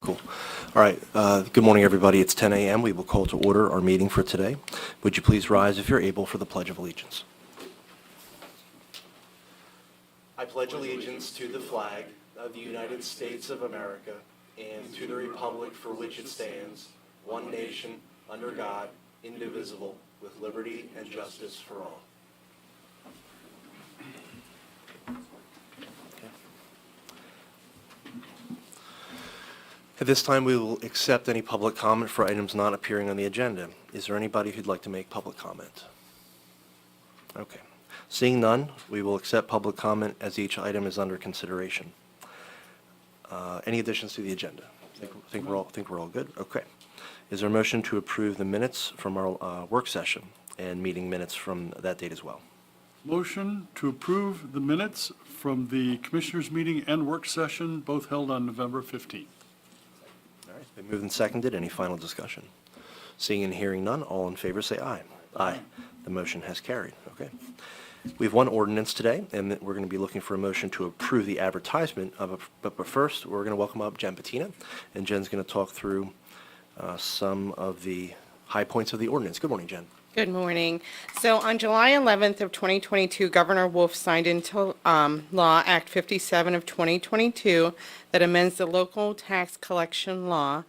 Cool. All right. Good morning, everybody. It's 10 a.m. We will call to order our meeting for today. Would you please rise if you're able for the Pledge of Allegiance? I pledge allegiance to the flag of the United States of America and to the republic for which it stands, one nation, under God, indivisible, with liberty and justice for all. At this time, we will accept any public comment for items not appearing on the agenda. Is there anybody who'd like to make public comment? Okay. Seeing none, we will accept public comment as each item is under consideration. Any additions to the agenda? Think we're all good? Okay. Is there a motion to approve the minutes from our work session and meeting minutes from that date as well? Motion to approve the minutes from the Commissioners' meeting and work session, both held on November 15th. All right, been moved and seconded. Any final discussion? Seeing and hearing none, all in favor say aye. Aye. The motion has carried. Okay. We have one ordinance today, and we're going to be looking for a motion to approve the advertisement of but first, we're going to welcome up Jen Patina, and Jen's going to talk through some of the high points of the ordinance. Good morning, Jen. Good morning. So on July 11th of 2022, Governor Wolf signed into law Act 57 of 2022 that amends the local tax collection law,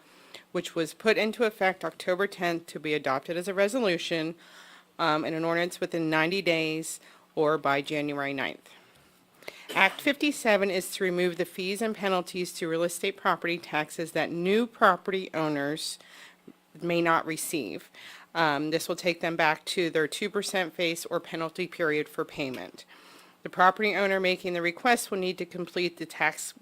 which was put into effect October 10th to be adopted as a resolution and an ordinance within 90 days or by January 9th. Act 57 is to remove the fees and penalties to real estate property taxes that new property owners may not receive. This will take them back to their 2% face or penalty period for payment. The property owner making the request will need to complete the tax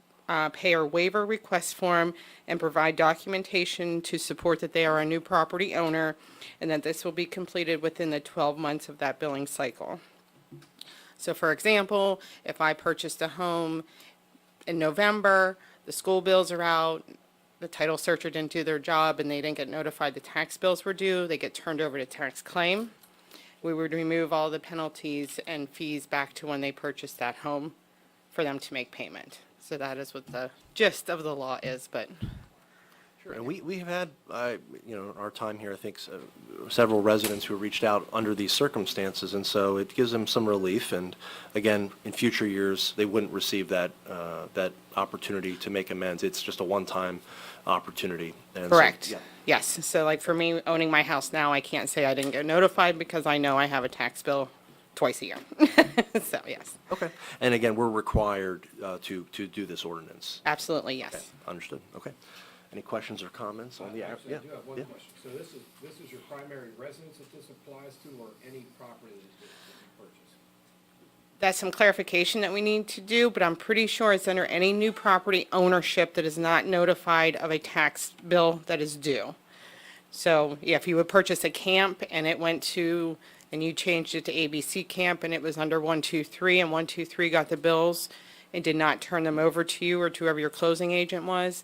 payer waiver request form and provide documentation to support that they are a new property owner and that this will be completed within the 12 months of that billing cycle. So for example, if I purchased a home in November, the school bills are out, the title searcher didn't do their job and they didn't get notified the tax bills were due, they get turned over to tax claim. We would remove all the penalties and fees back to when they purchased that home for them to make payment. So that is what the gist of the law is, but. Sure. And we have had, our time here, I think, several residents who reached out under these circumstances, and so it gives them some relief. And again, in future years, they wouldn't receive that opportunity to make amends. It's just a one-time opportunity. And Correct. So, yeah. Yes. So like for me, owning my house now, I can't say I didn't get notified because I know I have a tax bill twice a year. So, yes. Okay. And again, we're required to do this ordinance. Absolutely, yes. Okay. Understood. Okay. Any questions or comments on the? Actually, I do have one Yeah. question. So this is your primary residence that this applies to, or any property that you purchase? That's some clarification that we need to do, but I'm pretty sure it's under any new property ownership that is not notified of a tax bill that is due. So, yeah, if you would purchase a camp and it went to, and you changed it to ABC Camp and it was under 123 and 123 got the bills and did not turn them over to you or to whoever your closing agent was,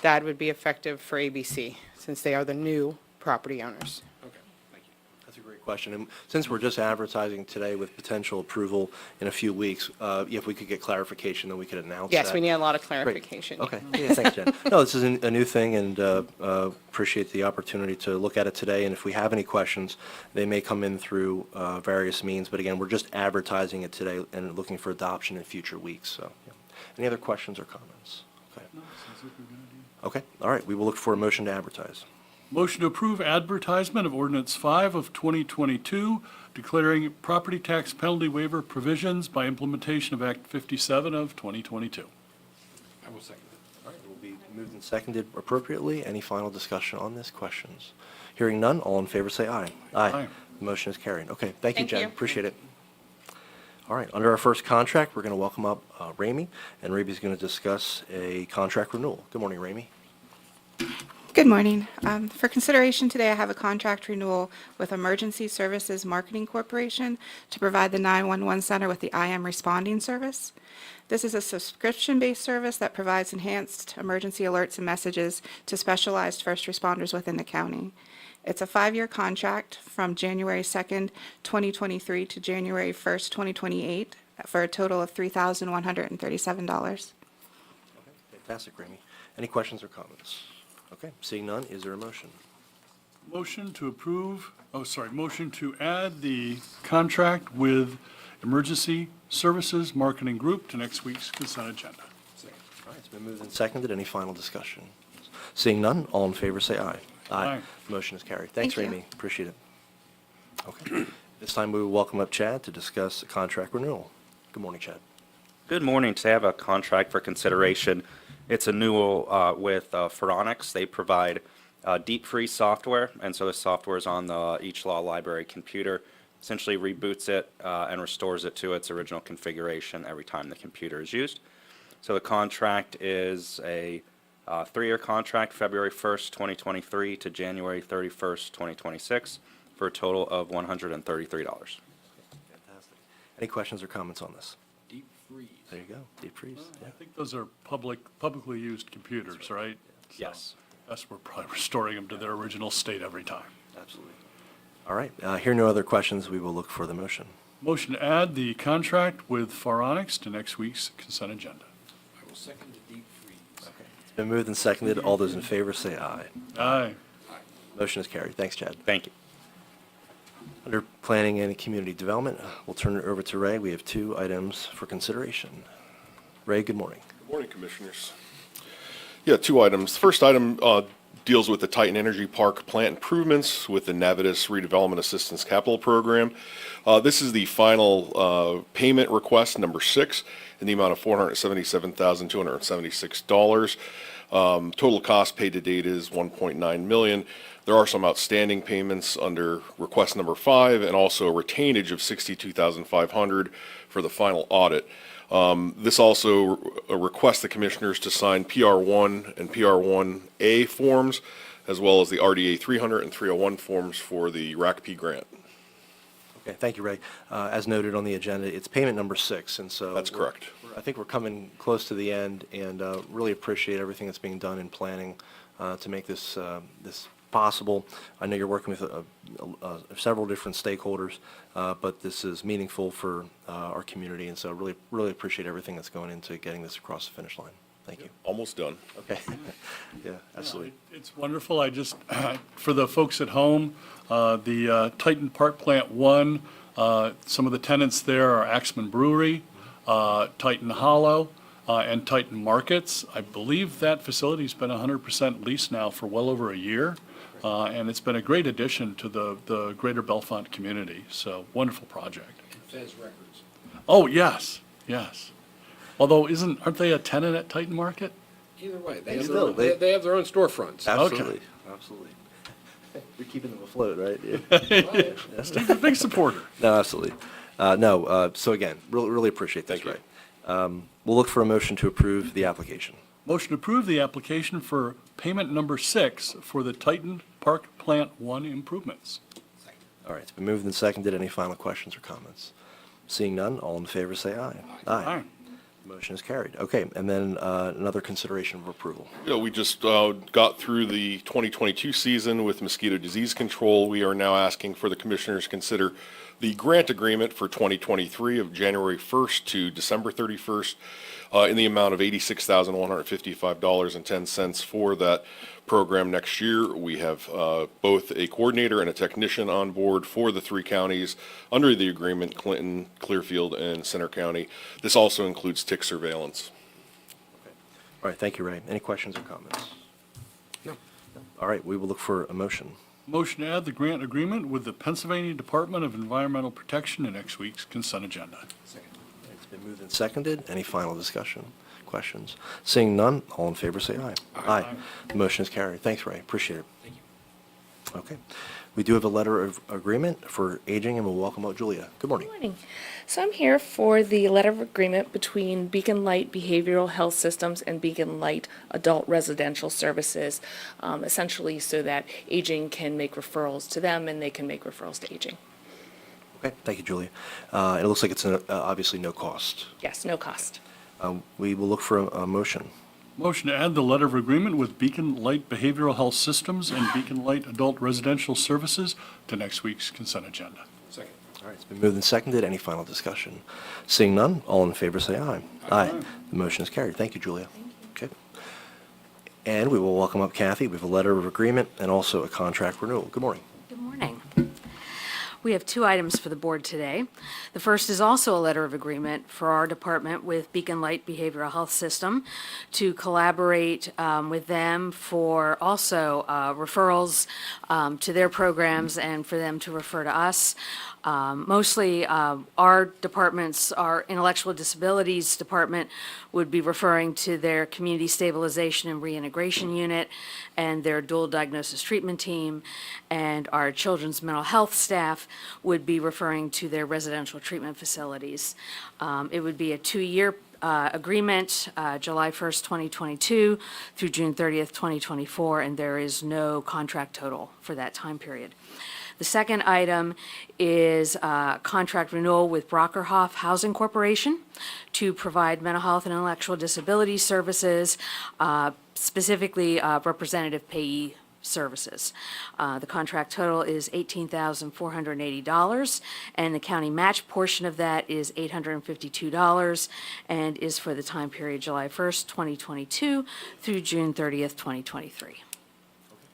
that would be effective for ABC since they are the new property owners. Okay, thank you. That's a great question. And since we're just advertising today with potential approval in a few weeks, if we could get clarification, then we could announce that. Yes, we need a lot of Great. clarification. Okay, yeah, thanks, Jen. No, this is a new thing, and appreciate the opportunity to look at it today. And if we have any questions, they may come in through various means. But again, we're just advertising it today and looking for adoption in future weeks. So, yeah. Any other questions or comments? Okay. No, sounds like a good idea. Okay, all right. We will look for a motion to advertise. Motion to approve advertisement of Ordinance 5 of 2022, declaring property tax penalty waiver provisions by implementation of Act 57 of 2022. I will second that. All right, it will be moved and seconded appropriately. Any final discussion on this? Questions? Hearing none, all in favor say aye. Aye. The motion is carried. Okay, thank you, Thank Jen. you. Appreciate it. All right, under our first contract, we're going to welcome up Ramey, and Ramey's going to discuss a contract renewal. Good morning, Ramey. Good morning. For consideration today, I have a contract renewal with Emergency Services Marketing Corporation to provide the 911 center with the IM responding service. This is a subscription-based service that provides enhanced emergency alerts and messages to specialized first responders within the county. It's a 5-year contract from January 2nd, 2023 to January 1st, 2028 for a total of $3,137. Fantastic, Ramey. Any questions or comments? Okay, seeing none, is there a motion? Motion to approve, motion to add the contract with Emergency Services Marketing Group to next week's consent agenda. All right, it's been moved and seconded. Any final discussion? Seeing none, all in favor say aye. Aye. Motion is carried. Thanks, Thank you. Ramey. Appreciate it. Okay. This time we will welcome up Chad to discuss the contract renewal. Good morning, Chad. Good morning. Today I have a contract for consideration. It's a renewal with Phoronix. They provide deep freeze software, and so the software is on the Each Law Library computer. Essentially reboots it and restores it to its original configuration every time the computer is used. So the contract is a 3-year contract, February 1st, 2023 to January 31st, 2026, for a total of $133. Fantastic. Any questions or comments on this? Deep freeze. There you go, deep freeze. I think those are publicly used computers, right? So Yes. That's, we're probably restoring them to their original state every time. Absolutely. All right, hear no other questions, we will look for the motion. Motion to add the contract with Phoronix to next week's consent agenda. I will second the deep freeze. It's been moved and seconded. All those in favor say aye. Aye. Motion is carried. Thanks, Chad. Thank you. Under Planning and Community Development, we'll turn it over to Ray. We have 2 items for consideration. Ray, good morning. Good morning, Commissioners. Yeah, 2 items. The first item deals with the Titan Energy Park plant improvements with the Navitas Redevelopment Assistance Capital Program. This is the final payment request, number 6, in the amount of $477,276. Total cost paid to date is $1.9 million. There are some outstanding payments under request number 5 and also a retainage of $62,500 for the final audit. This also requests the Commissioners to sign PR1 and PR1A forms, as well as the RDA 300 and 301 forms for the RACP grant. Okay, thank you, Ray. As noted on the agenda, it's payment number 6, and so. That's correct. I think we're coming close to the end, and really appreciate everything that's being done in planning to make this possible. I know you're working with several different stakeholders, but this is meaningful for our community, and so really appreciate everything that's going into getting this across the finish line. Thank you. Almost done. Okay. Yeah, absolutely. It's wonderful. I just, for the folks at home, the Titan Park Plant 1, some of the tenants there are Axman Brewery, Titan Hollow, and Titan Markets. I believe that facility's been 100% leased now for well over a year, and it's been a great addition to the greater Bellefonte community. So wonderful project. Fez Records. Oh, yes, yes. Although aren't they a tenant at Titan Market? Either way, They they have still- their own, they have their own storefronts. Absolutely. Absolutely. You're keeping them afloat, right? Yeah. Steve's a big supporter. No, absolutely. No, so again, really appreciate this, Thank Ray. We'll look for a motion to approve the application. Motion to approve the application for payment number 6 for the Titan Park Plant 1 improvements. All right, it's been moved and seconded. Any final questions or comments? Seeing none, all in favor say aye. Aye. Motion is carried. Okay, and then another consideration of approval. Yeah, we just got through the 2022 season with mosquito disease control. We are now asking for the Commissioners to consider the grant agreement for 2023 of January 1st to December 31st in the amount of $86,155.10 for that program next year. We have both a coordinator and a technician on board for the 3 counties under the agreement, Clinton, Clearfield, and Center County. This also includes tick surveillance. All right, thank you, Ray. Any questions or comments? No. All right, we will look for a motion. Motion to add the grant agreement with the Pennsylvania Department of Environmental Protection to next week's consent agenda. Second. It's been moved and seconded. Any final discussion, questions? Seeing none, all in favor say aye. Aye. The motion is carried. Thanks, Ray. Appreciate it. Thank you. Okay. We do have a letter of agreement for aging, and we'll welcome out Julia. Good morning. Good morning. So I'm here for the letter of agreement between Beacon Light Behavioral Health Systems and Beacon Light Adult Residential Services, essentially so that aging can make referrals to them and they can make referrals to aging. Okay, thank you, Julia. It looks like it's obviously no cost. Yes, no cost. We will look for a motion. Motion to add the letter of agreement with Beacon Light Behavioral Health Systems and Beacon Light Adult Residential Services to next week's consent agenda. Second. All right, it's been moved and seconded. Any final discussion? Seeing none, all in favor say aye. Aye. The motion is carried. Thank you, Julia. Okay. And we will welcome up Kathy. We have a letter of agreement and also a contract renewal. Good morning. Good morning. We have two items for the board today. The first is also a letter of agreement for our department with Beacon Light Behavioral Health System to collaborate with them for also referrals to their programs and for them to refer to us. Mostly, our departments, our intellectual disabilities department would be referring to their community stabilization and reintegration unit and their dual diagnosis treatment team, and our children's mental health staff would be referring to their residential treatment facilities. It would be a 2-year agreement, July 1st, 2022 through June 30th, 2024, and there is no contract total for that time period. The second item is contract renewal with Brockerhoff Housing Corporation to provide mental health and intellectual disability services, specifically representative payee services. The contract total is $18,480, and the county match portion of that is $852, and is for the time period July 1st, 2022 through June 30th, 2023.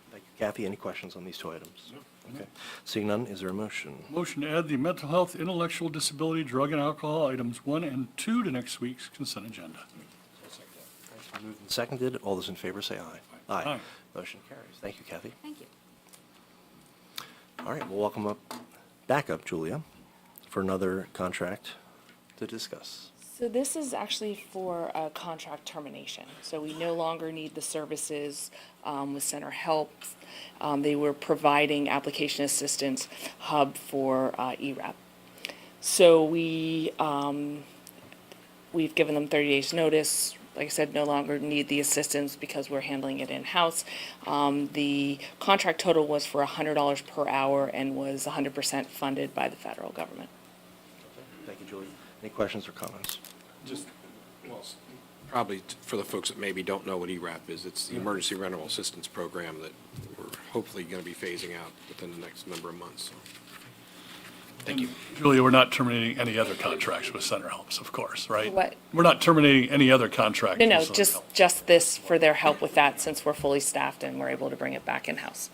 Thank you, Kathy. Any questions on these two items? Okay. Seeing none, is there a motion? Motion to add the mental health, intellectual disability, drug and alcohol items 1 and 2 to next week's consent agenda. Moved and seconded. All those in favor say aye. Aye. Motion carries. Thank you, Kathy. Thank you. All right, we'll welcome back up Julia for another contract to discuss. So this is actually for a contract termination. So we no longer need the services with Center Help. They were providing application assistance hub for ERAP. So we've given them 30 days notice. Like I said, no longer need the assistance because we're handling it in-house. The contract total was for $100 per hour and was 100% funded by the federal government. Thank you, Julia. Any questions or comments? Just, well, probably for the folks that maybe don't know what ERAP is, it's the Emergency Rental Assistance Program that we're hopefully going to be phasing out within the next number of months. So, thank you. Julia, we're not terminating any other contracts with Center Helps, of course, right? What? We're not terminating any other contract. No, with Center Helps. just this for their help with that, since we're fully staffed and we're able to bring it back in-house.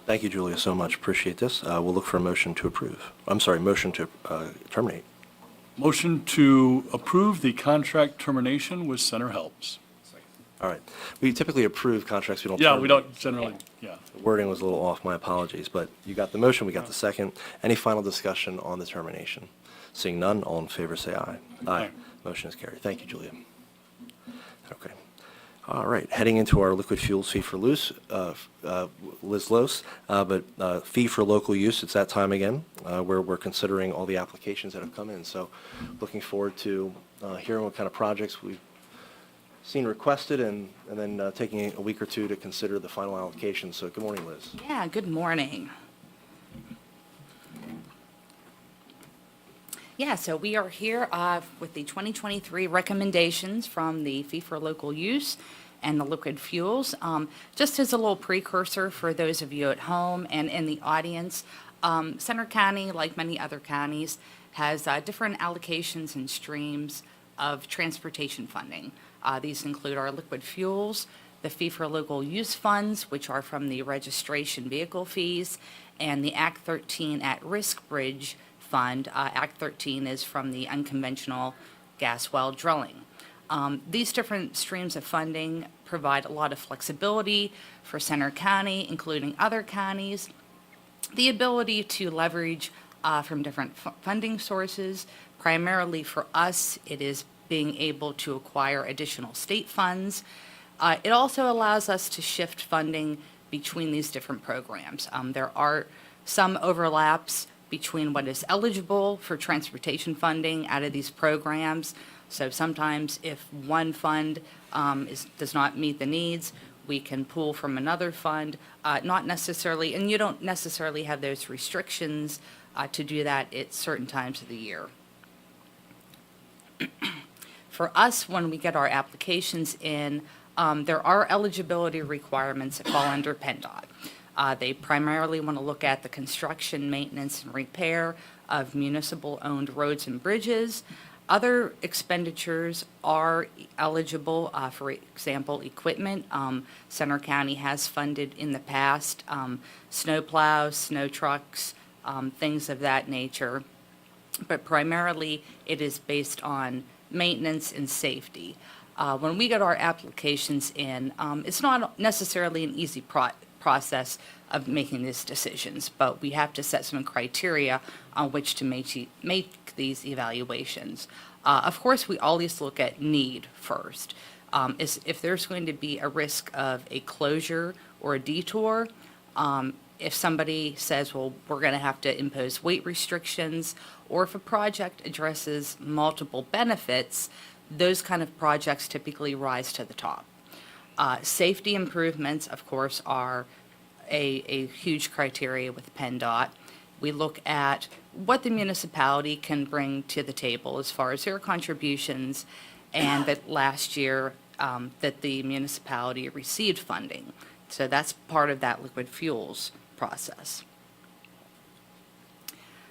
Thank you, Julia, so much. Appreciate this. We'll look for a motion to approve. I'm sorry, motion to terminate. Motion to approve the contract termination with Center Helps. All right. We typically approve contracts. We don't Yeah, terminate. we don't generally, yeah. The wording was a little off. My apologies. But you got the motion. We got the second. Any final discussion on the termination? Seeing none, all in favor say aye. Aye. Motion is carried. Thank you, Julia. Okay. All right. Heading into our liquid fuels fee for Liz Lose, but fee for local use. It's that time again where we're considering all the applications that have come in. So looking forward to hearing what kind of projects we've seen requested and then taking a week or two to consider the final allocation. So good morning, Liz. Yeah, good morning. Yeah, so we are here with the 2023 recommendations from the Fee for Local Use and the liquid fuels. Just as a little precursor for those of you at home and in the audience, Center County, like many other counties, has different allocations and streams of transportation funding. These include our liquid fuels, the Fee for Local Use funds, which are from the registration vehicle fees, and the Act 13 at-risk bridge fund. Act 13 is from the unconventional gas well drilling. These different streams of funding provide a lot of flexibility for Center County, including other counties, the ability to leverage from different funding sources. Primarily for us, it is being able to acquire additional state funds. It also allows us to shift funding between these different programs. There are some overlaps between what is eligible for transportation funding out of these programs. So sometimes if one fund does not meet the needs, we can pull from another fund, not necessarily, and you don't necessarily have those restrictions to do that at certain times of the year. For us, when we get our applications in, there are eligibility requirements that fall under PennDOT. They primarily want to look at the construction, maintenance, and repair of municipal-owned roads and bridges. Other expenditures are eligible, for example, equipment. Center County has funded in the past snow plows, snow trucks, things of that nature. But primarily, it is based on maintenance and safety. When we get our applications in, it's not necessarily an easy process of making these decisions, but we have to set some criteria on which to make these evaluations. Of course, we always look at need first. If there's going to be a risk of a closure or a detour, if somebody says, well, we're going to have to impose weight restrictions, or if a project addresses multiple benefits, those kind of projects typically rise to the top. Safety improvements, of course, are a huge criteria with PennDOT. We look at what the municipality can bring to the table as far as their contributions, and that last year that the municipality received funding. So that's part of that liquid fuels process.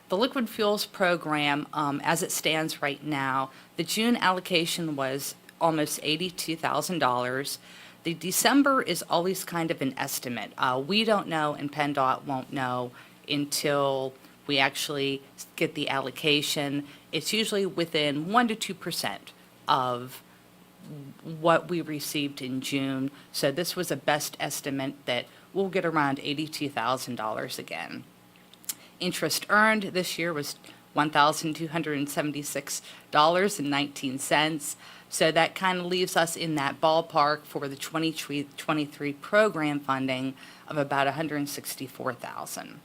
The liquid fuels program, as it stands right now, the June allocation was almost $82,000. The December is always kind of an estimate. We don't know, and PennDOT won't know until we actually get the allocation. It's usually within 1% to 2% of what we received in June. So this was a best estimate that we'll get around $82,000 again. Interest earned this year was $1,276.19. So that kind of leaves us in that ballpark for the 2023 program funding of about $164,000.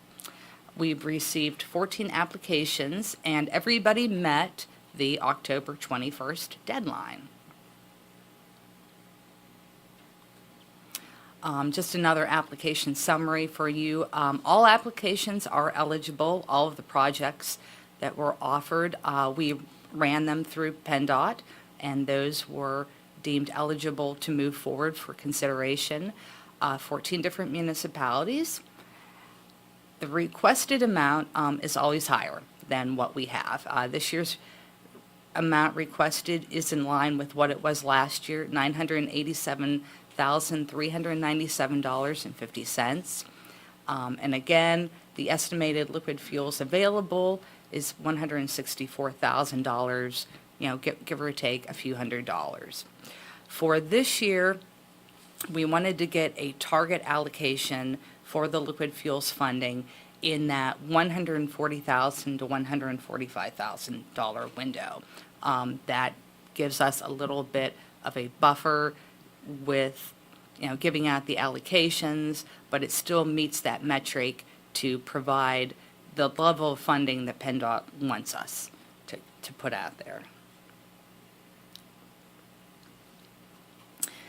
We've received 14 applications, and everybody met the October 21st deadline. Just another application summary for you. All applications are eligible. All of the projects that were offered, we ran them through PennDOT, and those were deemed eligible to move forward for consideration. 14 different municipalities. The requested amount is always higher than what we have. This year's amount requested is in line with what it was last year, $987,397.50. And again, the estimated liquid fuels available is $164,000, give or take a few $100s. For this year, we wanted to get a target allocation for the liquid fuels funding in that $140,000 to $145,000 window. That gives us a little bit of a buffer with, giving out the allocations, but it still meets that metric to provide the level of funding that PennDOT wants us to put out there.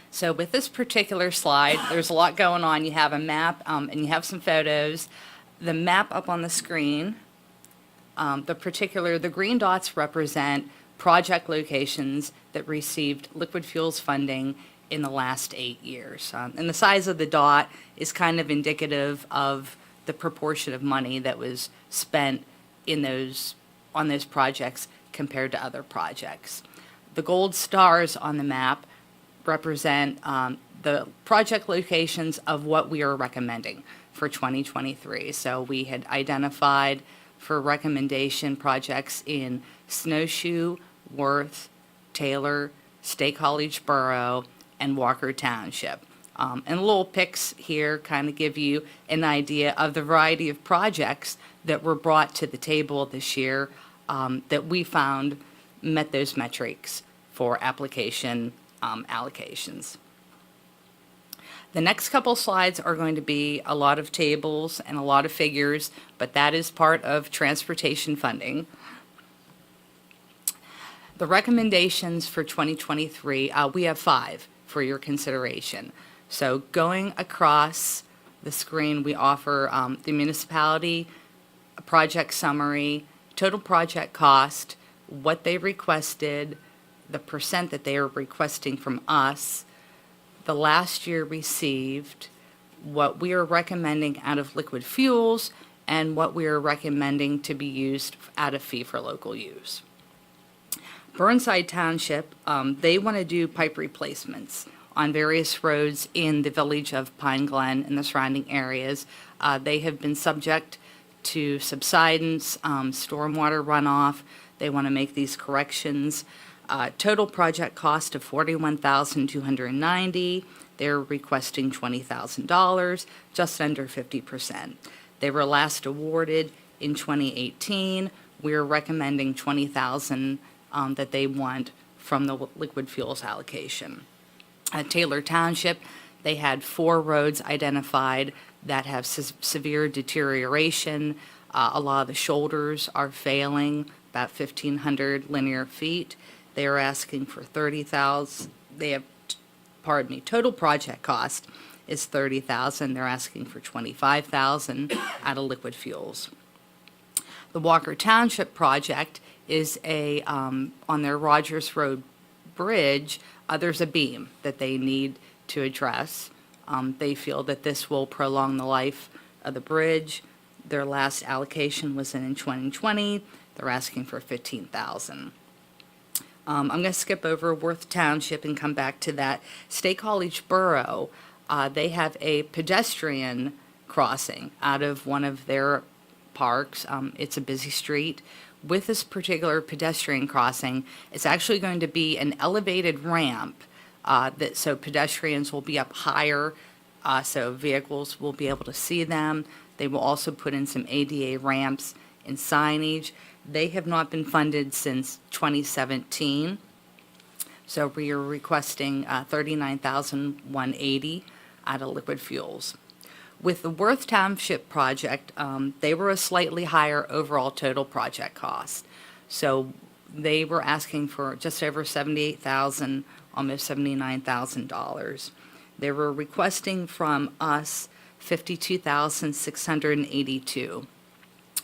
So with this particular slide, there's a lot going on. You have a map and you have some photos. The map up on the screen, the green dots represent project locations that received liquid fuels funding in the last 8 years. And the size of the dot is kind of indicative of the proportion of money that was spent on those projects compared to other projects. The gold stars on the map represent the project locations of what we are recommending for 2023. So we had identified for recommendation projects in Snowshoe, Worth, Taylor, State College Borough, and Walker Township. And little pics here kind of give you an idea of the variety of projects that were brought to the table this year that we found met those metrics for application allocations. The next couple slides are going to be a lot of tables and a lot of figures, but that is part of transportation funding. The recommendations for 2023, we have 5 for your consideration. So going across the screen, we offer the municipality, a project summary, total project cost, what they requested, the percent that they are requesting from us, the last year received, what we are recommending out of liquid fuels, and what we are recommending to be used out of fee for local use. Burnside Township, they want to do pipe replacements on various roads in the village of Pine Glen and the surrounding areas. They have been subject to subsidence, stormwater runoff. They want to make these corrections. Total project cost of $41,290. They're requesting $20,000, just under 50%. They were last awarded in 2018. We're recommending $20,000 that they want from the liquid fuels allocation. Taylor Township, they had 4 roads identified that have severe deterioration. A lot of the shoulders are failing, about 1,500 linear feet. They are asking for $30,000. They have, total project cost is $30,000. They're asking for $25,000 out of liquid fuels. The Walker Township project is on their Rogers Road Bridge. There's a beam that they need to address. They feel that this will prolong the life of the bridge. Their last allocation was in 2020. They're asking for $15,000. I'm going to skip over Worth Township and come back to that. State College Borough, they have a pedestrian crossing out of one of their parks. It's a busy street. With this particular pedestrian crossing, it's actually going to be an elevated ramp so pedestrians will be up higher, so vehicles will be able to see them. They will also put in some ADA ramps and signage. They have not been funded since 2017, so we are requesting $39,180 out of liquid fuels. With the Worth Township project, they were a slightly higher overall total project cost. So they were asking for just over $78,000, almost $79,000. They were requesting from us $52,682.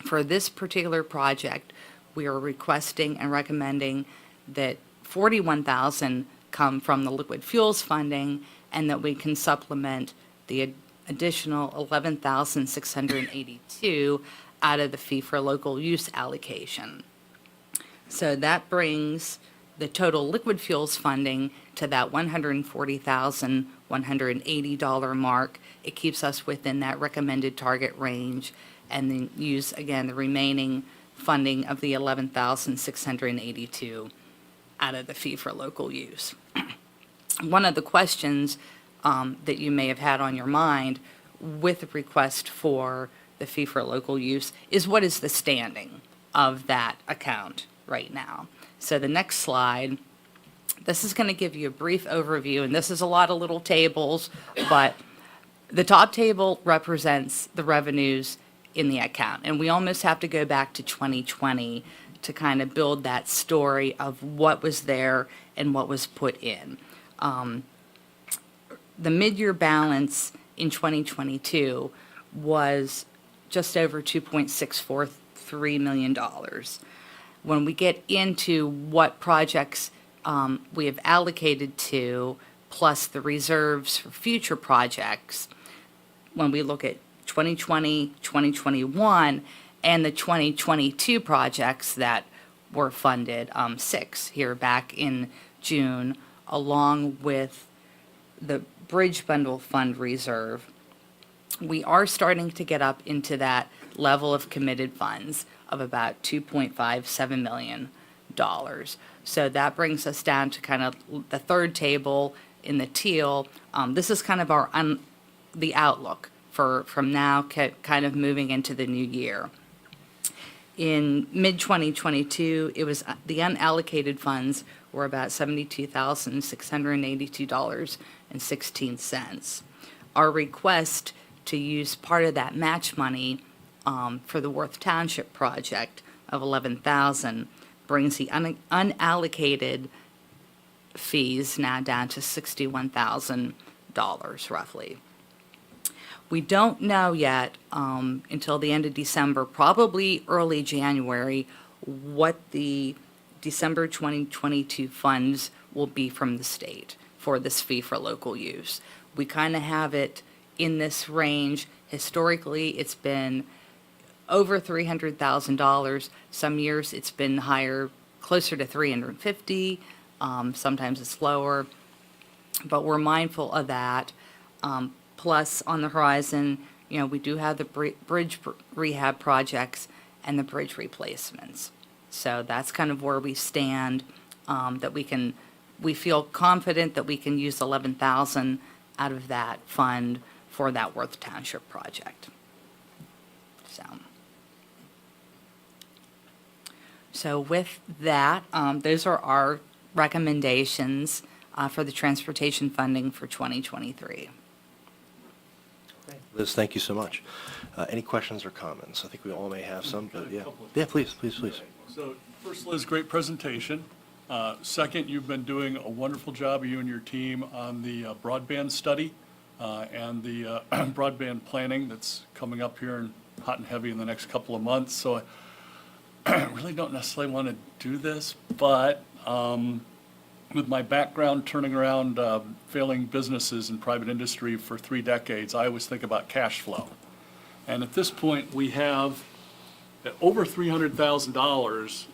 For this particular project, we are requesting and recommending that $41,000 come from the liquid fuels funding and that we can supplement the additional $11,682 out of the fee for local use allocation. So that brings the total liquid fuels funding to that $140,180 mark. It keeps us within that recommended target range, and then use, again, the remaining funding of the $11,682 out of the fee for local use. One of the questions that you may have had on your mind with the request for the fee for local use is, what is the standing of that account right now? So the next slide, this is going to give you a brief overview, and this is a lot of little tables, but the top table represents the revenues in the account, and we almost have to go back to 2020 to kind of build that story of what was there and what was put in. The mid-year balance in 2022 was just over $2.643 million. When we get into what projects we have allocated to, plus the reserves for future projects, when we look at 2020, 2021, and the 2022 projects that were funded, 6 here back in June, along with the Bridge Bundle Fund Reserve, we are starting to get up into that level of committed funds of about $2.57 million. So that brings us down to kind of the third table in the teal. This is kind of our the outlook for from now kind of moving into the new year. In mid-2022, it was the unallocated funds were about $72,682.16. Our request to use part of that match money for the Worth Township project of $11,000 brings the unallocated fees now down to $61,000 roughly. We don't know yet until the end of December, probably early January, what the December 2022 funds will be from the state for this fee for local use. We kind of have it in this range. Historically, it's been over $300,000. Some years it's been higher, closer to 350. Sometimes it's lower, but we're mindful of that. Plus, on the horizon, we do have the bridge rehab projects and the bridge replacements. So that's kind of where we stand, that we feel confident that we can use 11,000 out of that fund for that Worth Township project. So with that, those are our recommendations for the transportation funding for 2023. Liz, thank you so much. Any questions or comments? I think we all may have some, but yeah. Yeah, please. So first, Liz, great presentation. Second, you've been doing a wonderful job, you and your team, on the broadband study and the broadband planning that's coming up here and hot and heavy in the next couple of months. So I really don't necessarily want to do this, but with my background turning around failing businesses in private industry for 3 decades, I always think about cash flow. And at this point, we have over $300,000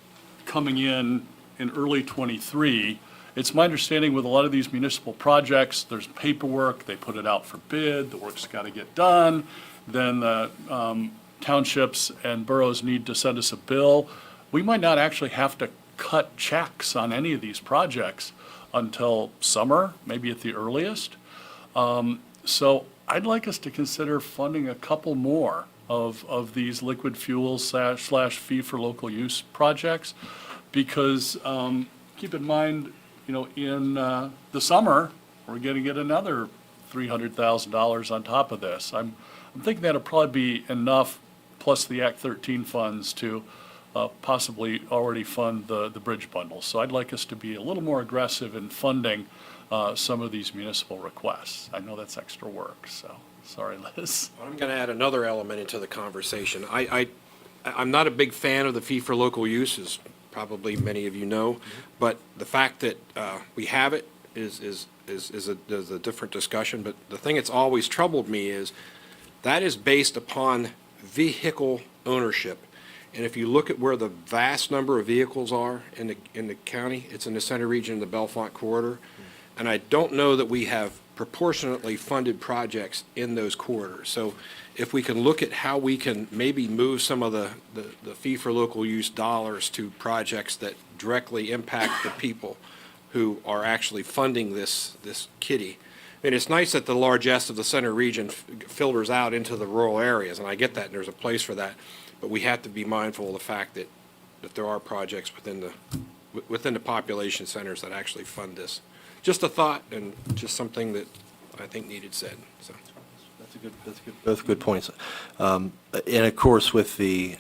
coming in early '23. It's my understanding with a lot of these municipal projects, there's paperwork, they put it out for bid, the work's got to get done, then the townships and boroughs need to send us a bill. We might not actually have to cut checks on any of these projects until summer, maybe at the earliest. So I'd like us to consider funding a couple more of these liquid fuels slash fee for local use projects, because keep in mind, in the summer, we're going to get another $300,000 on top of this. I'm thinking that'll probably be enough, plus the Act 13 funds, to possibly already fund the bridge bundle. So I'd like us to be a little more aggressive in funding some of these municipal requests. I know that's extra work, so sorry, Liz. I'm going to add another element into the conversation. I'm not a big fan of the fee for local use, as probably many of you know, but the fact that we have it is a different discussion. But the thing that's always troubled me is that is based upon vehicle ownership. And if you look at where the vast number of vehicles are in the county, it's in the center region, the Bellefonte corridor. And I don't know that we have proportionately funded projects in those corridors. So if we can look at how we can maybe move some of the fee for local use dollars to projects that directly impact the people who are actually funding this kitty. I mean, it's nice that the largesse of the center region filters out into the rural areas, and I get that, and there's a place for that. But we have to be mindful of the fact that there are projects within the population centers that actually fund this. Just a thought, and just something that I think needed said, so. That's good. Both good points. And of course, with the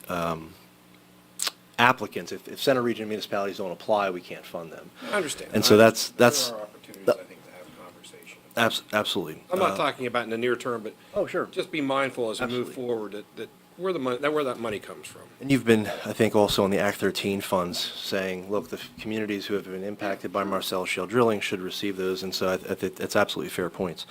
applicants, if center region municipalities don't apply, we can't fund them. I understand. And so that's. There are opportunities, I think, to have a conversation. Absolutely. I'm not talking about in the near term, but. Oh, sure. Just be mindful as we move Absolutely. forward that where that money comes from. And you've been, I think, also on the Act 13 funds saying, look, the communities who have been impacted by Marcellus Shale drilling should receive those, and so I think that's absolutely fair points.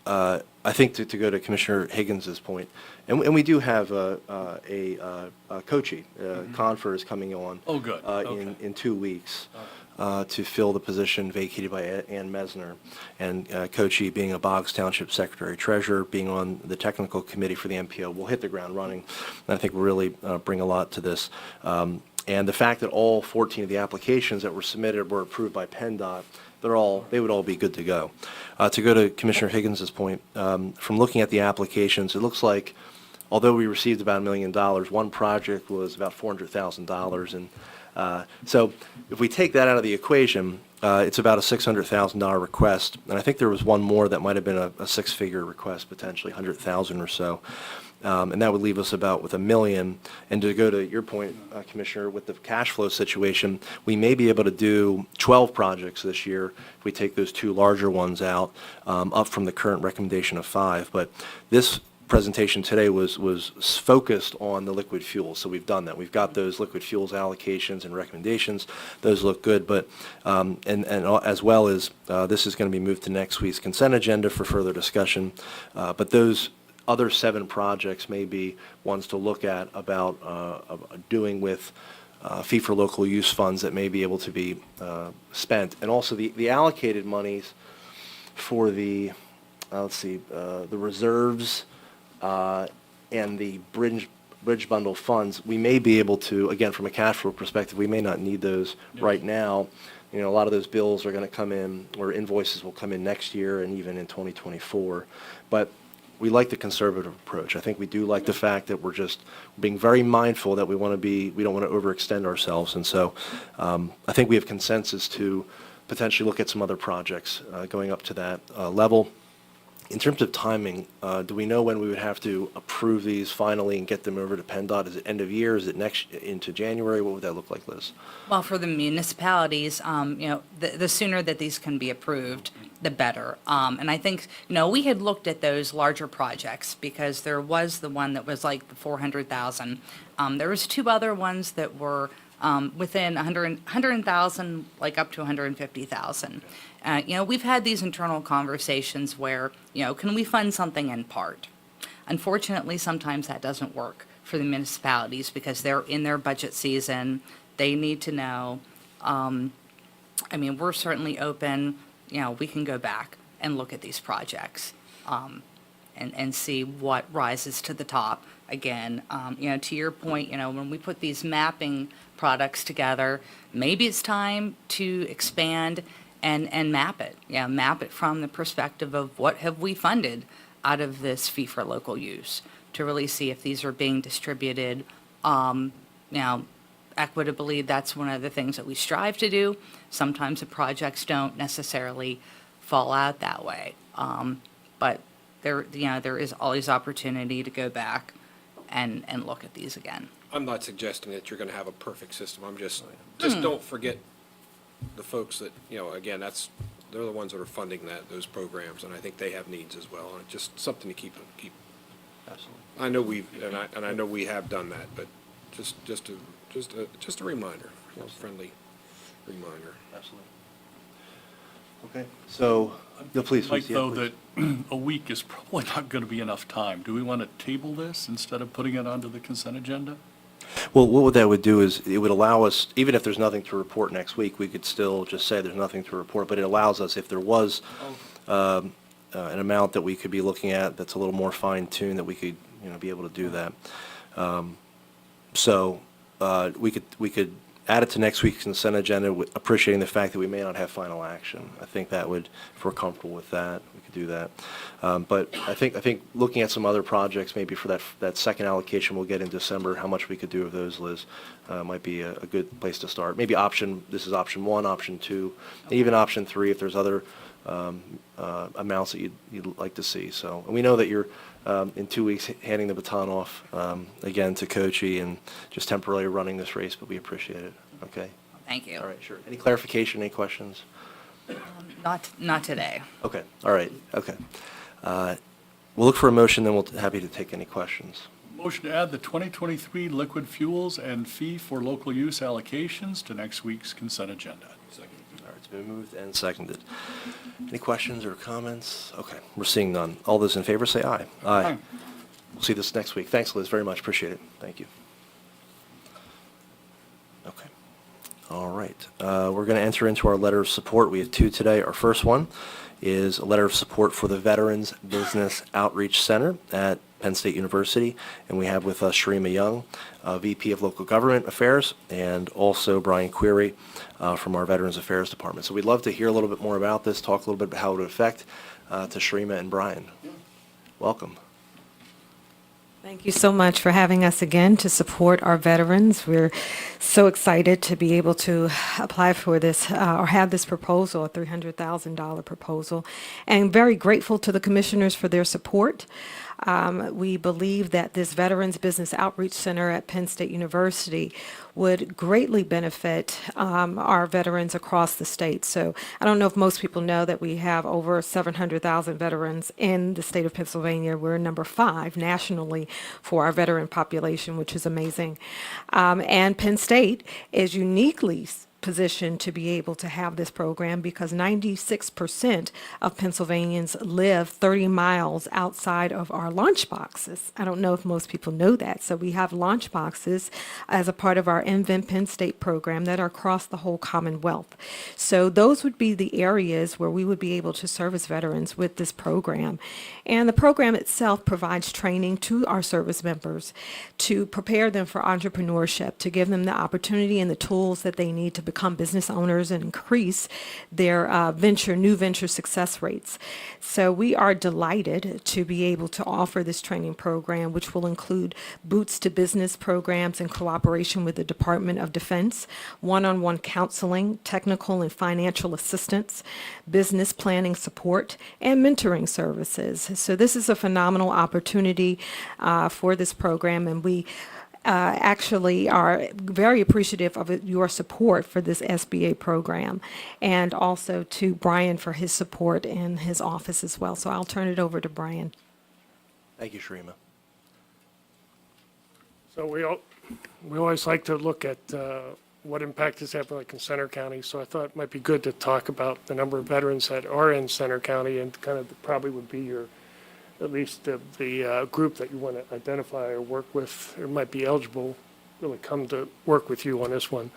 I think to go to Commissioner Higgins's point, and we do have a Kochi, Confer is coming on. Oh, good. Okay. In 2 weeks. To fill the position vacated by Ann Mesner, and Kochi, being a Boggs Township Secretary Treasurer, being on the technical committee for the MPO, will hit the ground running, and I think will really bring a lot to this. And the fact that all 14 of the applications that were submitted were approved by PennDOT, they would all be good to go. To go to Commissioner Higgins's point, from looking at the applications, it looks like, although we received about $1 million, one project was about $400,000, and so if we take that out of the equation, it's about a $600,000 request. And I think there was one more that might have been a six-figure request, potentially 100,000 or so. And that would leave us about with $1 million. And to go to your point, Commissioner, with the cash flow situation, we may be able to do 12 projects this year if we take those 2 larger ones out, up from the current recommendation of 5. But this presentation today was focused on the liquid fuels, so we've done that. We've got those liquid fuels allocations and recommendations. Those look good, but and as well as this is going to be moved to next week's consent agenda for further discussion. But those other 7 projects may be ones to look at about doing with fee-for-local use funds that may be able to be spent. And also the allocated monies for the, the reserves and the bridge bundle funds, we may be able to, again, from a cash flow perspective, we may not need those right now. You know, a lot of those bills are going to come in, or invoices will come in next year and even in 2024. But we like the conservative approach. I think we do like the fact that we're just being very mindful that we don't want to overextend ourselves. And so I think we have consensus to potentially look at some other projects going up to that level. In terms of timing, do we know when we would have to approve these finally and get them over to PennDOT? Is it end of year? Is it into January? What would that look like, Liz? Well, for the municipalities, the sooner that these can be approved, the better. And I think, we had looked at those larger projects because there was the one that was like the 400,000. There was two other ones that were within 100,000, like up to 150,000. We've had these internal conversations where, can we fund something in part? Unfortunately, sometimes that doesn't work for the municipalities because they're in their budget season. They need to know. We're certainly open, we can go back and look at these projects and see what rises to the top. Again, to your point, when we put these mapping products together, maybe it's time to expand and map it. Map it from the perspective of what have we funded out of this fee for local use to really see if these are being distributed, equitably. That's one of the things that we strive to do. Sometimes the projects don't necessarily fall out that way. But there is always opportunity to go back and look at these again. I'm not suggesting that you're going to have a perfect system. I'm just don't forget the folks that, again, they're the ones that are funding those programs, and I think they have needs as well. And it's just something to keep. Absolutely. I know I know we have done that, but just a reminder, a friendly reminder. Absolutely. Okay, so, please. Mike, yeah, though, please. that a week is probably not going to be enough time. Do we want to table this instead of putting it onto the consent agenda? Well, what that would do is, it would allow us, even if there's nothing to report next week, we could still just say there's nothing to report, but it allows us, if there was an amount that we could be looking at that's a little more fine-tuned, that we could, be able to do that. So we could add it to next week's consent agenda, appreciating the fact that we may not have final action. I think that would, if we're comfortable with that, we could do that. But I think looking at some other projects, maybe for that second allocation we'll get in December, how much we could do of those, Liz, might be a good place to start. Maybe this is option 1, option 2, even option 3 if there's other amounts that you'd like to see. So, and we know that you're in 2 weeks handing the baton off again to Kochi and just temporarily running this race, but we appreciate it. Okay. Thank you. All right. Sure. Any clarification? Any questions? Not today. Okay. All right. Okay. We'll look for a motion, then we'll be happy to take any questions. Motion to add the 2023 liquid fuels and fee for local use allocations to next week's consent agenda. All right, it's been moved and seconded. Any questions or comments? Okay, we're seeing none. All those in favor say aye. Aye. We'll see this next week. Thanks, Liz, very much. Appreciate it. Thank you. Okay. All right. We're going to enter into our letter of support. We have 2 today. Our first one is a letter of support for the Veterans Business Outreach Center at Penn State University, and we have with us Sharima Young, VP of Local Government Affairs, and also Brian Query from our Veterans Affairs Department. So we'd love to hear a little bit more about this, talk a little bit about how it would affect to Sharima and Brian. Welcome. Thank you so much for having us again to support our veterans. We're so excited to be able to apply for this or have this proposal, a $300,000 proposal, and very grateful to the commissioners for their support. We believe that this Veterans Business Outreach Center at Penn State University would greatly benefit our veterans across the state. So I don't know if most people know that we have over 700,000 veterans in the state of Pennsylvania. We're number 5 nationally for our veteran population, which is amazing. And Penn State is uniquely position to be able to have this program because 96% of Pennsylvanians live 30 miles outside of our launch boxes. I don't know if most people know that. So we have launch boxes as a part of our Invent Penn State program that are across the whole Commonwealth. So those would be the areas where we would be able to service veterans with this program. And the program itself provides training to our service members to prepare them for entrepreneurship, to give them the opportunity and the tools that they need to become business owners and increase their new venture success rates. So we are delighted to be able to offer this training program, which will include Boots to Business programs in cooperation with the Department of Defense, one-on-one counseling, technical and financial assistance, business planning support, and mentoring services. So this is a phenomenal opportunity for this program, and we actually are very appreciative of your support for this SBA program, and also to Brian for his support in his office as well. So I'll turn it over to Brian. Thank you, Sharima. So we always like to look at what impact is having like in Center County. So I thought it might be good to talk about the number of veterans that are in Center County and kind of probably would be your, at least the group that you want to identify or work with or might be eligible, really come to work with you on this one.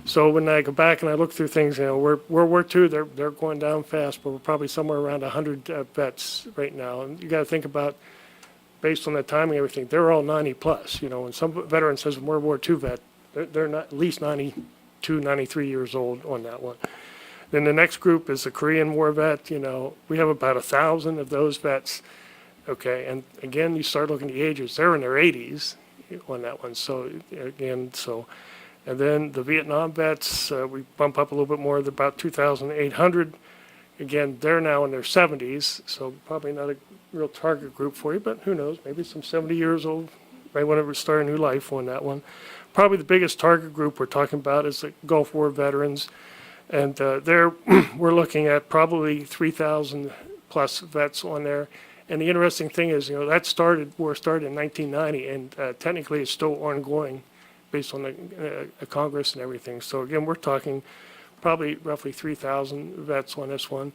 So when I go back and I look through things, World War II, they're going down fast, but we're probably somewhere around 100 vets right now. And you got to think about, based on the timing and everything, they're all 90 plus. And some veteran says a World War II vet, they're not at least 92, 93 years old on that one. Then the next group is the Korean War vet. We have about 1,000 of those vets. Okay, and again, you start looking at the ages, they're in their 80s on that one. So again, and then the Vietnam vets, we bump up a little bit more, they're about 2,800. Again, they're now in their 70s, so probably not a real target group for you, but who knows, maybe some 70 years old, might want to start a new life on that one. Probably the biggest target group we're talking about is the Gulf War veterans, and there we're looking at probably 3,000 plus vets on there. And the interesting thing is, that war started in 1990, and technically it's still ongoing based on the Congress and everything. So again, we're talking probably roughly 3,000 vets on this one.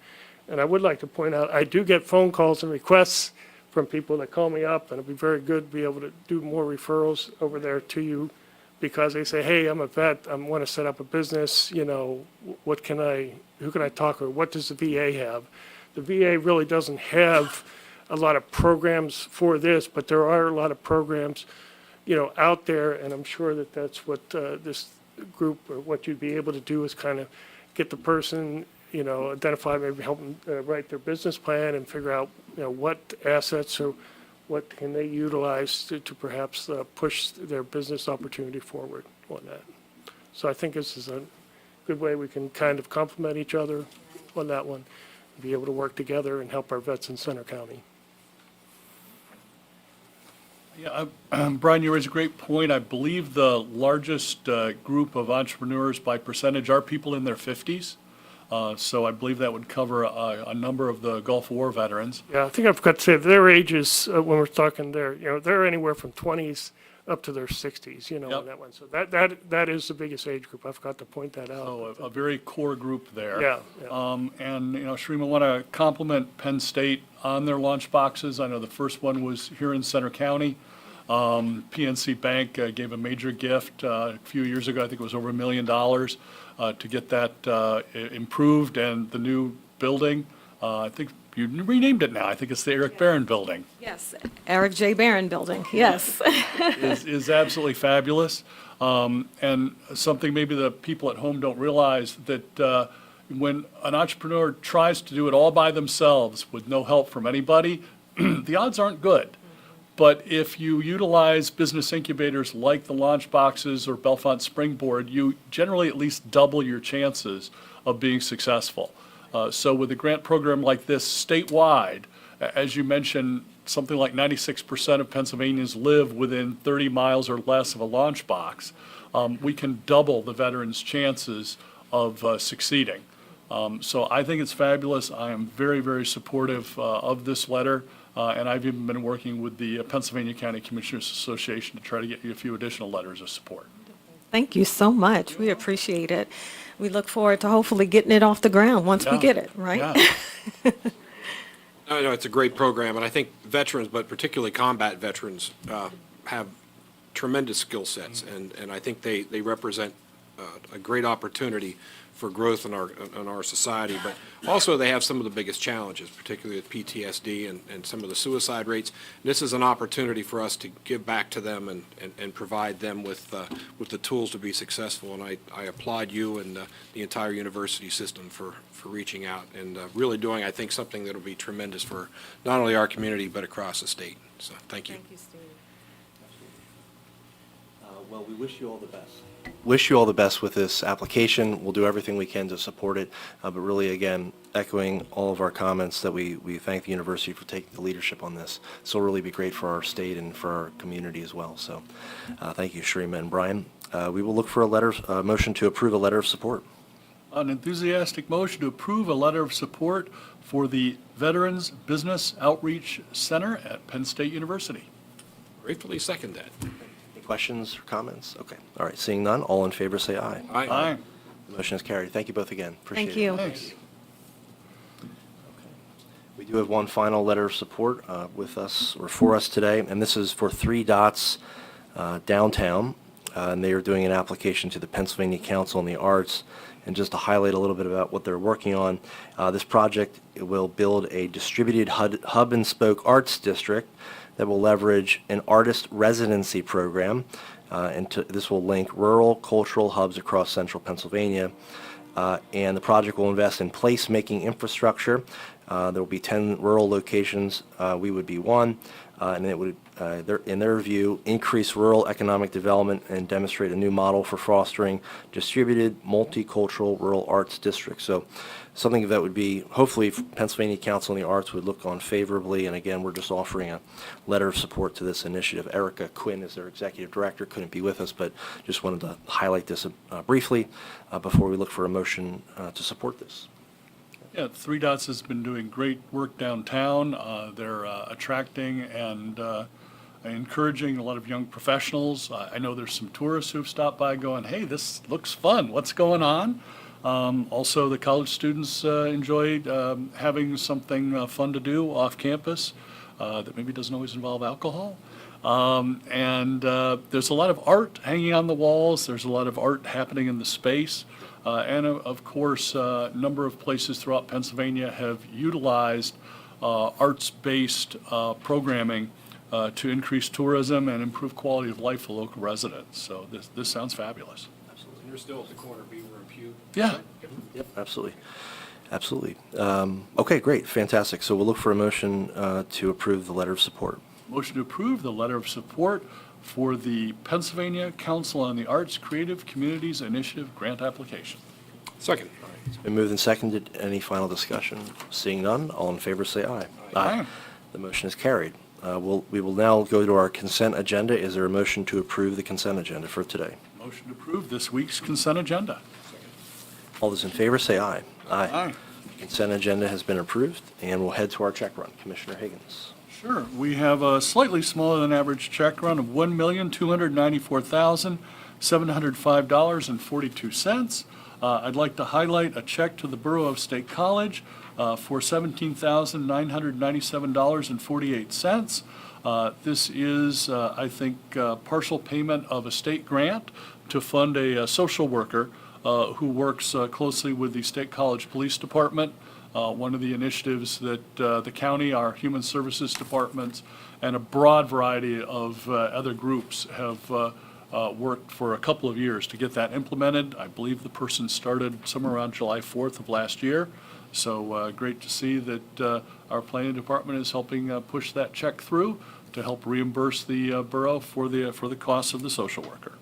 And I would like to point out, I do get phone calls and requests from people that call me up, and it'd be very good to be able to do more referrals over there to you, because they say, hey, I'm a vet, I want to set up a business, who can I talk to, what does the VA have? The VA really doesn't have a lot of programs for this, but there are a lot of programs, out there, and I'm sure that that's what this group, or what you'd be able to do is kind of get the person, identify, maybe help them write their business plan and figure out, what assets or what can they utilize to perhaps push their business opportunity forward on that. So I think this is a good way we can kind of complement each other on that one, be able to work together and help our vets in Center County. Yeah, Brian, you raise a great point. I believe the largest group of entrepreneurs by percentage are people in their 50s. So I believe that would cover a number of the Gulf War veterans. Yeah, I think I forgot to say, their ages, when we're talking there, they're anywhere from 20s up to their 60s, Yep. on that one. So that is the biggest age group. I forgot to point that out. So a very core group there. Yeah. And, Sharima, I want to compliment Penn State on their launch boxes. I know the first one was here in Center County. PNC Bank gave a major gift a few years ago. I think it was over $1 million to get that improved, and the new building, I think you renamed it now. I think it's the Eric Barron Building. Yes, Eric J. Barron Building, yes. is absolutely fabulous. And something maybe the people at home don't realize, that when an entrepreneur tries to do it all by themselves with no help from anybody, the odds aren't good. But if you utilize business incubators like the launch boxes or Bellefonte Springboard, you generally at least double your chances of being successful. So with a grant program like this statewide, as you mentioned, something like 96% of Pennsylvanians live within 30 miles or less of a launch box. We can double the veterans' chances of succeeding. So I think it's fabulous. I am very, very supportive of this letter. And I've even been working with the Pennsylvania County Commissioners Association to try to get you a few additional letters of support. Thank you so much. We appreciate it. we look forward to hopefully getting it off the ground once we Yeah. get it, right? Yeah. No, it's a great program, and I think veterans, but particularly combat veterans, have tremendous skill sets, and I think they represent a great opportunity for growth in our society, but also they have some of the biggest challenges, particularly with PTSD and some of the suicide rates. And this is an opportunity for us to give back to them and provide them with the tools to be successful. And I applaud you and the entire university system for reaching out and really doing, I think, something that will be tremendous for not only our community, but across the state. So, thank you. Well, we wish you all the best. Wish you all the best with this application. We'll do everything we can to support it, but really, again, echoing all of our comments that we thank the university for taking the leadership on this. This will really be great for our state and for our community as well. So thank you, Sharima and Brian. We will look for a motion to approve a letter of support. An enthusiastic motion to approve a letter of support for the Veterans Business Outreach Center at Penn State University. Gratefully second that. Any questions or comments? Okay. All right. Seeing none, all in favor say aye. Aye. The motion is carried. Thank you both again. Appreciate it. Thank you. Thanks. We do have one final letter of support with us, or for us today, and this is for 3 Dots downtown, and they are doing an application to the Pennsylvania Council on the Arts. And just to highlight a little bit about what they're working on, this project will build a distributed hub and spoke arts district that will leverage an artist residency program, and this will link rural cultural hubs across central Pennsylvania. And the project will invest in place-making infrastructure. There will be 10 rural locations. We would be one, and it would, in their view, increase rural economic development and demonstrate a new model for fostering distributed, multicultural rural arts districts. So something that would be, hopefully, Pennsylvania Council on the Arts would look on favorably, and again, we're just offering a letter of support to this initiative. Erica Quinn is their executive director, couldn't be with us, but just wanted to highlight this briefly before we look for a motion to support this. Yeah, 3 Dots has been doing great work downtown. They're attracting and encouraging a lot of young professionals. I know there's some tourists who've stopped by going, hey, this looks fun. What's going on? Also, the college students enjoyed having something fun to do off campus that maybe doesn't always involve alcohol. And there's a lot of art hanging on the walls. There's a lot of art happening in the space. And of course, a number of places throughout Pennsylvania have utilized arts-based programming to increase tourism and improve quality of life for local residents. So this sounds fabulous. And you're still at the corner of Beaver and Pew? Yeah. Yep, absolutely. Absolutely. Okay, great, fantastic. So we'll look for a motion to approve the letter of support. Motion to approve the letter of support for the Pennsylvania Council on the Arts Creative Communities Initiative grant application. Second. It's been moved and seconded. Any final discussion? Seeing none, all in favor say aye. Aye. The motion is carried. We will now go to our consent agenda. Is there a motion to approve the consent agenda for today? Motion to approve this week's consent agenda. All those in favor say aye. Aye. Consent agenda has been approved, and we'll head to our check run. Commissioner Higgins. Sure. We have a slightly smaller than average check run of $1,294,705.42. I'd like to highlight a check to the Borough of State College for $17,997.48. This is, I think, partial payment of a state grant to fund a social worker who works closely with the State College Police Department. One of the initiatives that the county, our human services departments, and a broad variety of other groups have worked for a couple of years to get that implemented. I believe the person started somewhere around July 4th of last year. So great to see that our planning department is helping push that check through to help reimburse the borough for the costs of the social worker.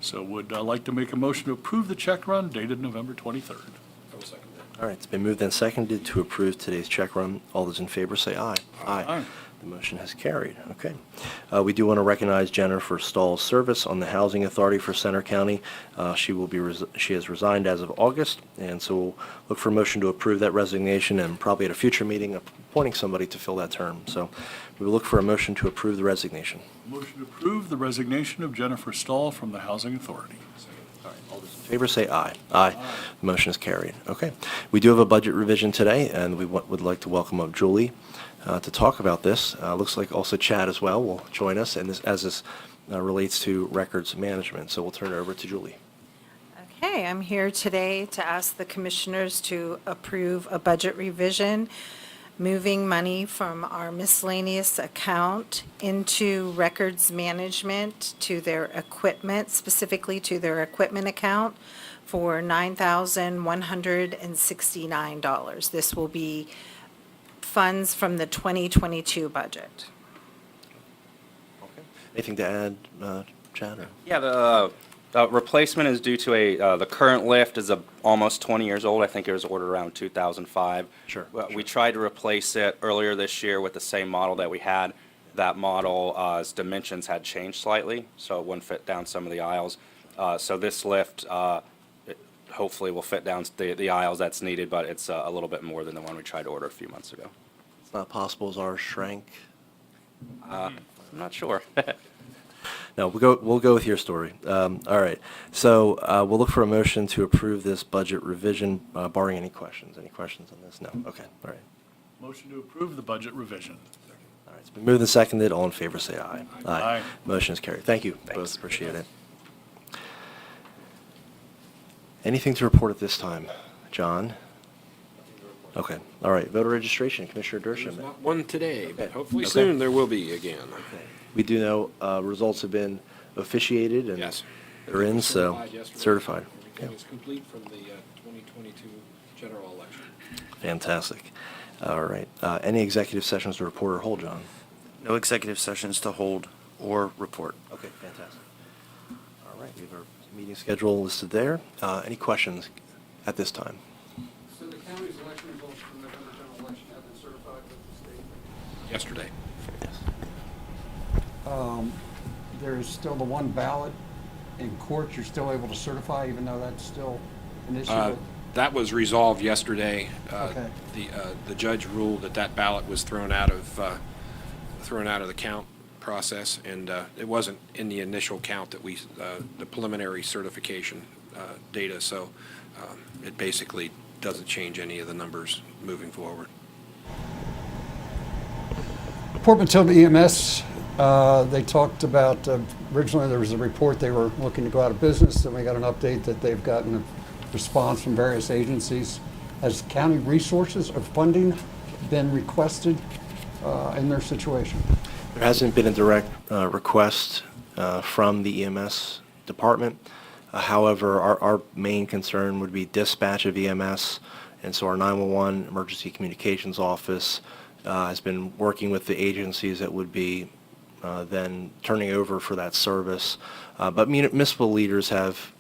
So would like to make a motion to approve the check run dated November 23rd. I will second that. All right, it's been moved and seconded to approve today's check run. All those in favor say aye. Aye. The motion has carried. Okay. We do want to recognize Jennifer Stahl's service on the Housing Authority for Center County. She has resigned as of August, and so we'll look for a motion to approve that resignation and probably at a future meeting appointing somebody to fill that term. So we will look for a motion to approve the resignation. Motion to approve the resignation of Jennifer Stahl from the Housing Authority. All right, all those in favor say aye. Aye. The motion is carried. Okay. We do have a budget revision today, and we would like to welcome up Julie to talk about this. Looks like also Chad as well will join us, and as this relates to records management. So we'll turn it over to Julie. Okay, I'm here today to ask the commissioners to approve a budget revision, moving money from our miscellaneous account into records management to their equipment, specifically to their equipment account for $9,169. This will be funds from the 2022 budget. Okay. Anything to add, Chad? Or? Yeah, the replacement is due to the current lift is almost 20 years old. I think it was ordered around 2005. Sure, We tried to replace it earlier this year with the same model that we had. That model's dimensions had changed slightly, so it wouldn't fit down some of the aisles. So this lift hopefully will fit down the aisles that's needed, but it's a little bit more than the one we tried to order a few months ago. It's not possible as ours shrank. I'm not sure. No, we'll go with your story. All right. So we'll look for a motion to approve this budget revision, barring any questions. Any questions on this? No. Okay. All right. Motion to approve the budget revision. All right. It's been moved and seconded. All in favor, say aye. Aye. Motion is carried. Thank you Thanks. both. Appreciate it. Anything to report at this time, John? Okay. All right. Voter registration, Commissioner There's Dershowitz. not one today, but Okay. hopefully Okay. soon there will be again. We do know results have been officiated and Yes. they're in, so Certified yesterday. certified. Everything Okay. is complete from the 2022 general election. Fantastic. All right. Any executive sessions to report or hold, John? No executive sessions to hold or report. Okay, fantastic. All right, we have our meeting schedule listed there. Any questions at this time? So the county's election results from the November general election have been certified with the state? Yesterday. There is still the one ballot in court you're still able to certify, even though that's still an issue? That was resolved yesterday. Okay. The judge ruled that that ballot was thrown out of the count process, and it wasn't in the initial count that the preliminary certification data, so it basically doesn't change any of the numbers moving forward. Port Matilda EMS, they talked about, originally there was a report they were looking to go out of business, then we got an update that they've gotten a response from various agencies. Has county resources or funding been requested in their situation? There hasn't been a direct request from the EMS department. However, our main concern would be dispatch of EMS, and so our 911 Emergency Communications Office has been working with the agencies that would be then turning over for that service. But municipal leaders have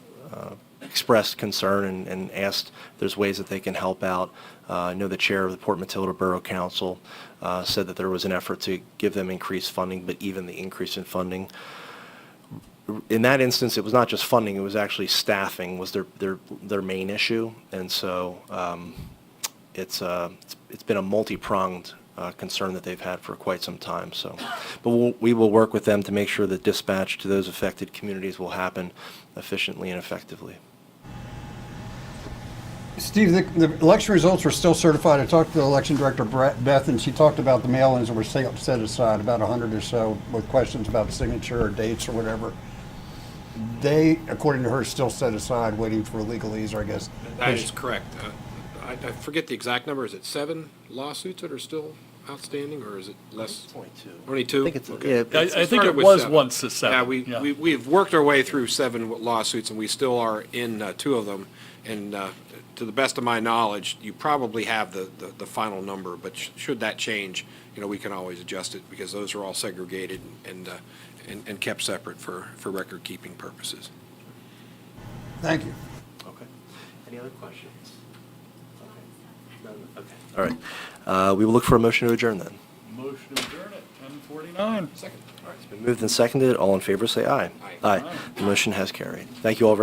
expressed concern and asked if there's ways that they can help out. I know the chair of the Port Matilda Borough Council said that there was an effort to give them increased funding, but even the increase in funding, in that instance, it was not just funding, it was actually staffing was their main issue. And so it's been a multi-pronged concern that they've had for quite some time. So, but we will work with them to make sure that dispatch to those affected communities will happen efficiently and effectively. Steve, the election results were still certified. I talked to the election director, Beth, and she talked about the mail-ins that were set aside, about 100 or so, with questions about signature or dates or whatever. They, according to her, still set aside, waiting for legalese, or I guess. That is correct. I forget the exact number. Is it 7 lawsuits that are still outstanding, or is it less? Only two. Only 2? I think it's, Okay. yeah, I think started it with was 7. once to 7. Yeah, we've worked our way through 7 lawsuits, and we still are in 2 of them. And to the best of my knowledge, you probably have the final number, but should that change, we can always adjust it, because those are all segregated and kept separate for record-keeping purposes. Thank you. Okay. Any other questions? Okay. None? Okay. All right. We will look for a motion to adjourn then. Motion adjourned at 10:49. Second. All right. It's been moved and seconded. All in favor, say aye. Aye. The motion has carried. Thank you all very